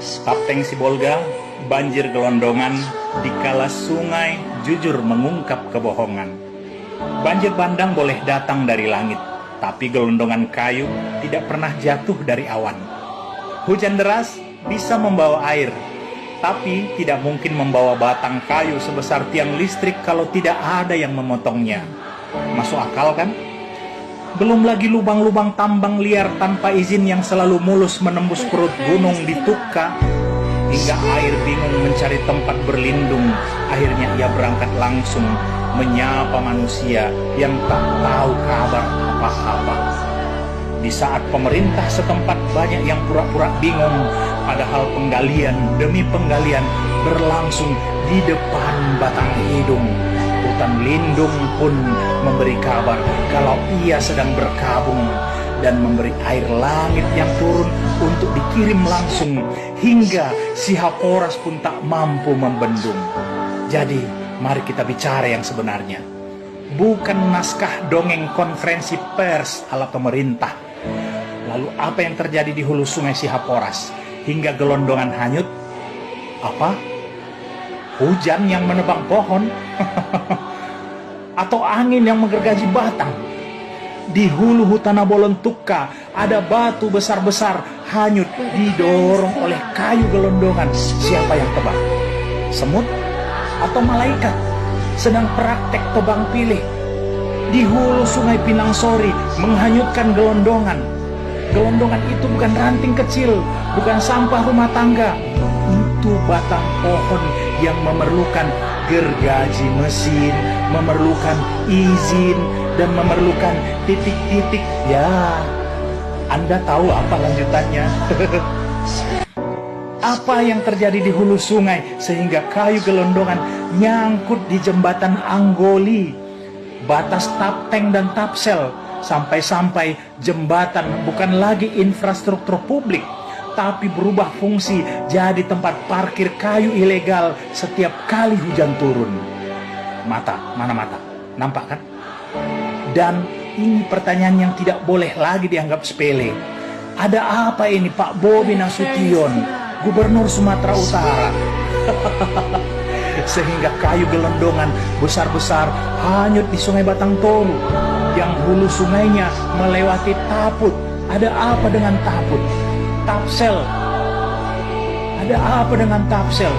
Kapten Sibolga, banjir gelondongan, dikala sungai jujur mengungkap kebohongan. Banjir bandang boleh datang dari langit, tapi gelondongan kayu tidak pernah jatuh dari awan. Hujan deras bisa membawa air, tapi tidak mungkin membawa batang kayu sebesar tiang listrik kalau tidak ada yang memotongnya. Masuk akal kan? Belum lagi lubang-lubang tambang liar tanpa izin yang selalu mulus menembus perut gunung di Tukka, hingga air bingung mencari tempat berlindung. Akhirnya ia berangkat langsung menyapa manusia yang tak tahu kabar apa-apa. Di saat pemerintah setempat banyak yang pura-pura bingung, padahal penggalian demi penggalian berlangsung di depan batang hidung. Hutan lindung pun memberi kabar kalau ia sedang berkabung dan memberi air langit yang turun untuk dikirim langsung, hingga si Haporas pun tak mampu membendung. Jadi mari kita bicara yang sebenarnya, bukan naskah dongeng konferensi pers ala pemerintah. Lalu apa yang terjadi di hulu sungai Sihaporas hingga gelondongan hanyut? Apa? Hujan yang menebang pohon? Atau angin yang menggergaji batang? Di hulu hutan Abolon Tukka ada batu besar-besar hanyut didorong oleh kayu gelondongan. Siapa yang tebang? Semut atau malaikat sedang praktek tebang pilih? Di hulu sungai Pinangsori menghanyutkan gelondongan. Gelondongan itu bukan ranting kecil, bukan sampah rumah tangga. Itu batang pohon yang memerlukan gergaji mesin, memerlukan izin, dan memerlukan titik-titik. Ya, Anda tahu apa lanjutannya? Apa yang terjadi di hulu sungai sehingga kayu gelondongan nyangkut di jembatan Anggoli, batas Tapteng dan Tapsel, sampai-sampai jembatan bukan lagi infrastruktur publik, tapi berubah fungsi jadi tempat parkir kayu ilegal setiap kali hujan turun. Mana mata? Nampak kan? Dan ini pertanyaan yang tidak boleh lagi dianggap sepele. Ada apa ini Pak Bobi Nasution, Gubernur Sumatera Utara? Sehingga kayu gelondongan besar-besar hanyut di Sungai Batang Toru yang hulu sungainya melewati Taput. Ada apa dengan Taput? Tapsel. Ada apa dengan Tapsel?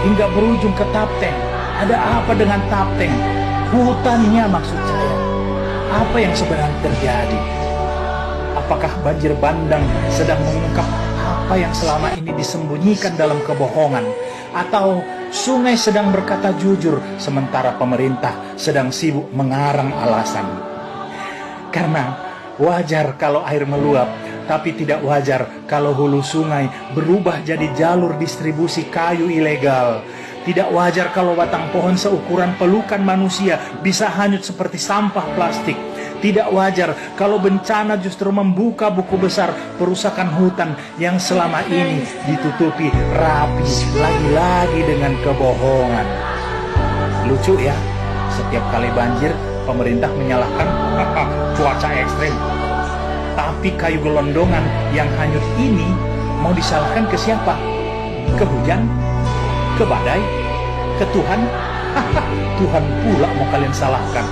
Hingga berujung ke Tapteng. Ada apa dengan Tapteng? Hutannya maksud saya. Apa yang sebenarnya terjadi? Apakah banjir bandang sedang mengungkap apa yang selama ini disembunyikan dalam kebohongan? Atau sungai sedang berkata jujur sementara pemerintah sedang sibuk mengarang alasan? Karena wajar kalau air meluap, tapi tidak wajar kalau hulu sungai berubah jadi jalur distribusi kayu ilegal. Tidak wajar kalau batang pohon seukuran pelukan manusia bisa hanyut seperti sampah plastik. Tidak wajar kalau bencana justru membuka buku besar perusakan hutan yang selama ini ditutupi rapi lagi-lagi dengan kebohongan. Lucu ya, setiap kali banjir pemerintah menyalahkan cuaca ekstrim. Tapi kayu gelondongan yang hanyut ini mau disalahkan ke siapa? Ke hujan? Ke badai? Ke Tuhan? Tuhan pula mau kalian salahkan.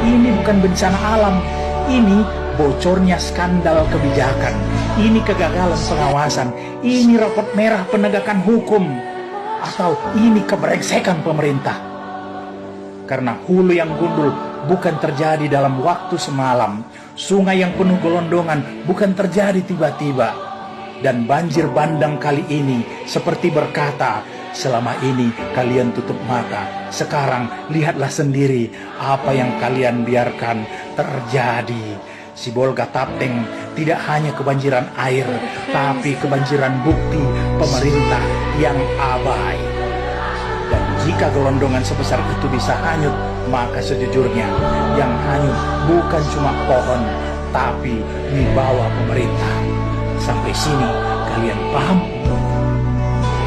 Ini bukan bencana alam. Ini bocornya skandal kebijakan. Ini kegagalan pengawasan. Ini rapot merah penegakan hukum. Atau ini kebrengsekan pemerintah. Karena hulu yang gundul bukan terjadi dalam waktu semalam. Sungai yang penuh gelondongan bukan terjadi tiba-tiba. Dan banjir bandang kali ini seperti berkata, selama ini kalian tutup mata. Sekarang lihatlah sendiri apa yang kalian biarkan terjadi. Sibolga Tapteng tidak hanya kebanjiran air, tapi kebanjiran bukti pemerintah yang abai. Dan jika gelondongan sebesar itu bisa hanyut, maka sejujurnya yang hanyut bukan cuma pohon, tapi wibawa pemerintah. Sampai sini kalian paham?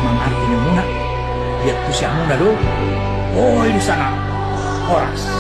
Mengartinya muna, lihat tuh si muna dulu. Oh, di sana, Horas.